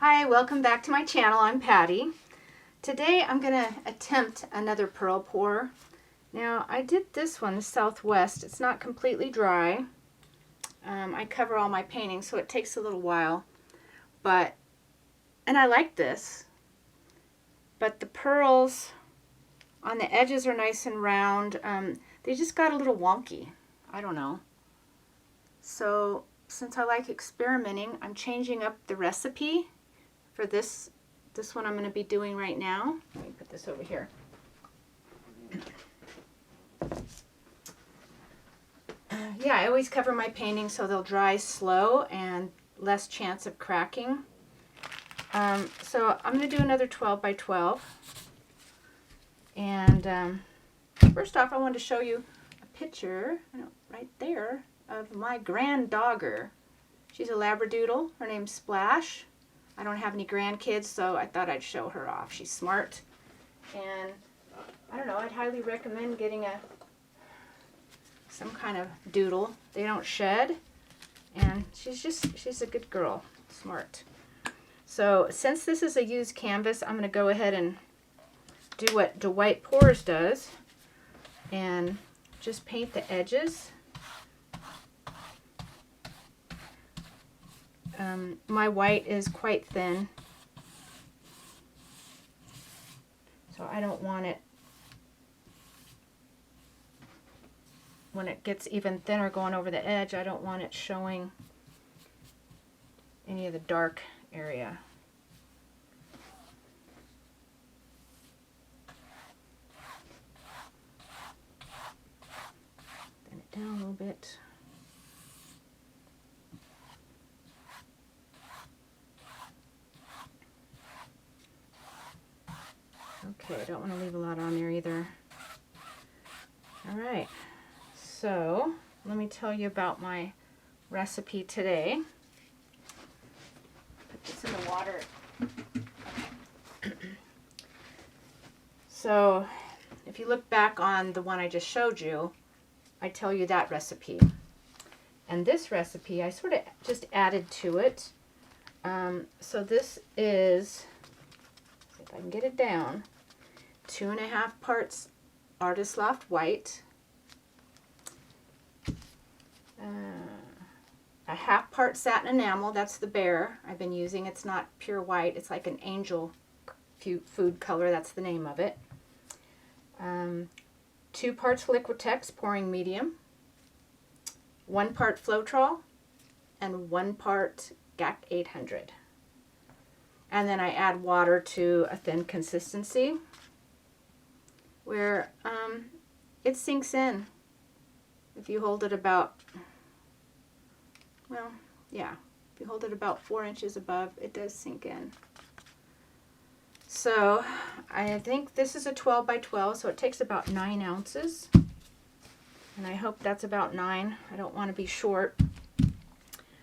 Hi, welcome back to my channel. I'm Patty. Today I'm going to attempt another pearl pour. Now I did this one, the Southwest. It's not completely dry. I cover all my paintings so it takes a little while. And I like this. But the pearls on the edges are nice and round. They just got a little wonky. I don't know. So since I like experimenting, I'm changing up the recipe for this one I'm going to be doing right now. Let me put this over here. Yeah, I always cover my paintings so they'll dry slow and less chance of cracking. So I'm going to do another 12 by 12. And first off, I wanted to show you a picture right there of my granddogger. She's a Labradoodle. Her name's Splash. I don't have any grandkids, so I thought I'd show her off. She's smart, and I don't know, I'd highly recommend getting some kind of doodle. They don't shed, and she's a good girl, smart. So since this is a used canvas, I'm going to go ahead and do what Dwight Pours does, and just paint the edges. My white is quite thin, so I don't want it, when it gets even thinner going over the edge, I don't want it showing any of the dark area. Thin it down a little bit. Okay, I don't want to leave a lot on there either. Alright, so let me tell you about my recipe today. Put this in the water. So, if you look back on the one I just showed you, I tell you that recipe. And this recipe, I sort of just added to it. So this is, see if I can get it down, 2.5 parts Artist Loft White, a 1/2 part Satin Enamel, that's the Bear I've been using. It's not pure white, it's like an angel food color, that's the name of it. 2 parts Liquitex pouring medium, 1 part Floetrol, and 1 part GAC 800. And then I add water to a thin consistency where it sinks in. If you hold it about, well, yeah, if you hold it about 4 inches above, it does sink in. So I think this is a 12 by 12, so it takes about 9 ounces. And I hope that's about 9. I don't want to be short.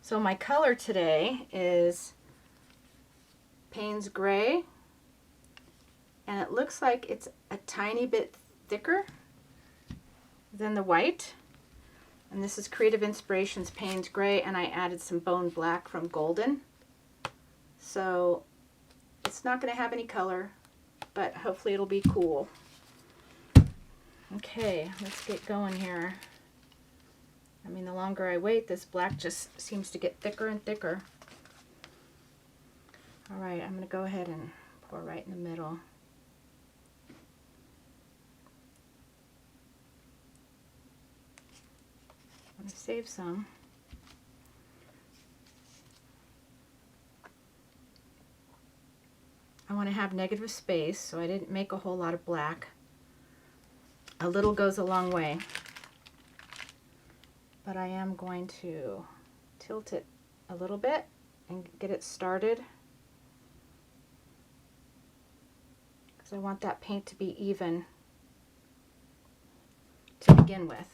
So my color today is Payne's Gray, and it looks like it's a tiny bit thicker than the white. And this is Creative Inspirations Payne's Gray, and I added some Bone Black from Golden. So it's not going to have any color, but hopefully it'll be cool. Okay, let's get going here. I mean, the longer I wait, this black just seems to get thicker and thicker. All right, I'm going to go ahead and pour right in the middle. I'm going to save some. I want to have negative space, so I didn't make a whole lot of black. A little goes a long way. But I am going to tilt it a little bit and get it started, because I want that paint to be even to begin with.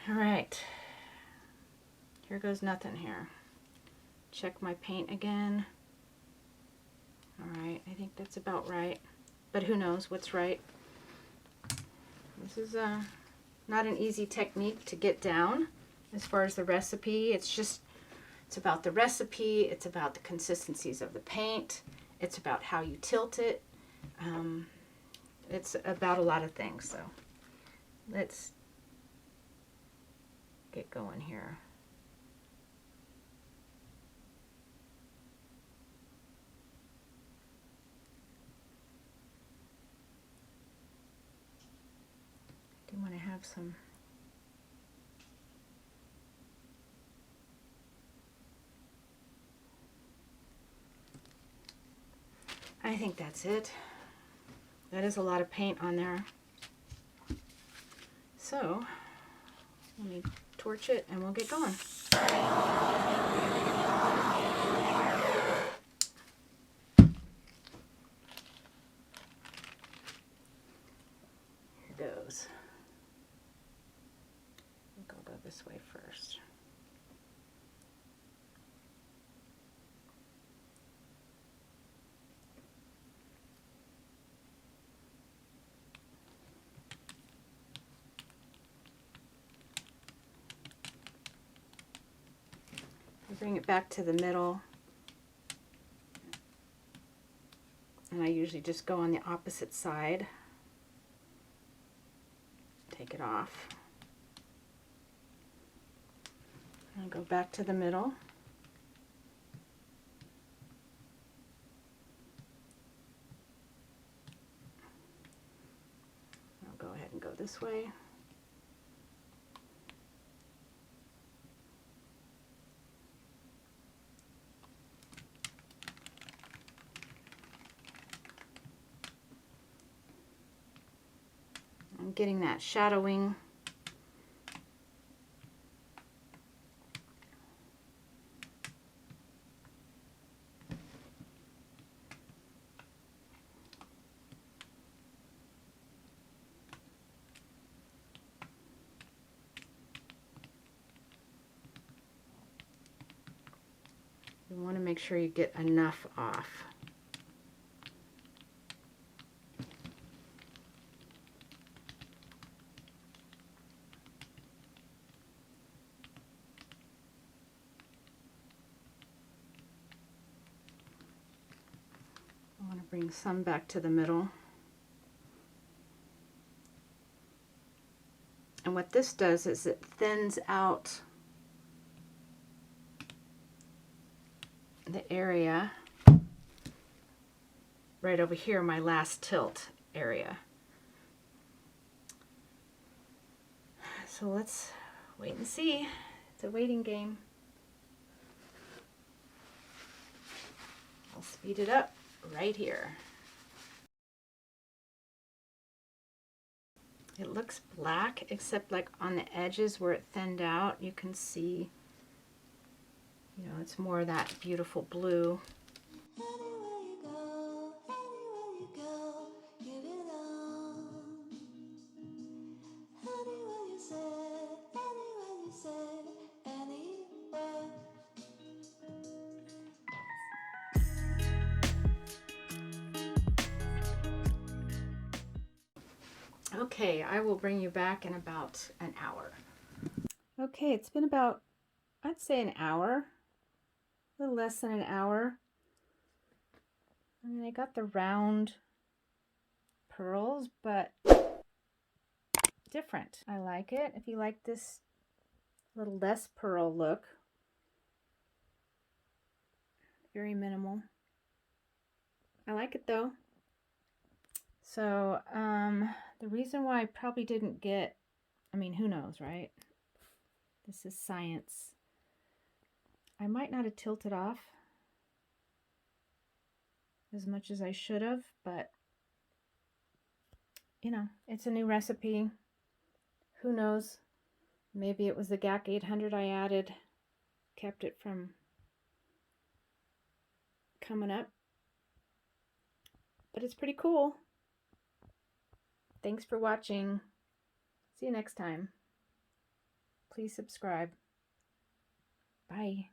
All right, here goes nothing here. Check my paint again. All right, I think that's about right, but who knows what's right. This is not an easy technique to get down as far as the recipe. It's about the recipe. It's about the consistencies of the paint. It's about how you tilt it. It's about a lot of things. So let's get going here. I do want to have some I think that's it. That is a lot of paint on there. So let me torch it and we'll get going. Here goes. I think I'll go this way first. Bring it back to the middle, and I usually just go on the opposite side, take it off, and go back to the middle. I'll go ahead and go this way. I'm getting that shadowing. You want to make sure you get enough off. I want to bring some back to the middle. And what this does is it thins out the area right over here, my last tilt area. So let's wait and see. It's a waiting game. I'll speed it up right here. It looks black, except like on the edges where it thinned out, you can see, you know, it's more of that beautiful blue. Okay, I will bring you back in about an hour. Okay, it's been about, I'd say an hour, a little less than an hour. I mean, I got the round pearls, but different. I like it. If you like this little less pearl look, very minimal. I like it though. So, the reason why I probably didn't get, I mean, who knows, right? This is science. I might not have tilted off as much as I should have, but, you know, it's a new recipe. Who knows? Maybe it was the GAC 800 I added, kept it from coming up. But it's pretty cool. Thanks for watching. See you next time. Please subscribe. Bye.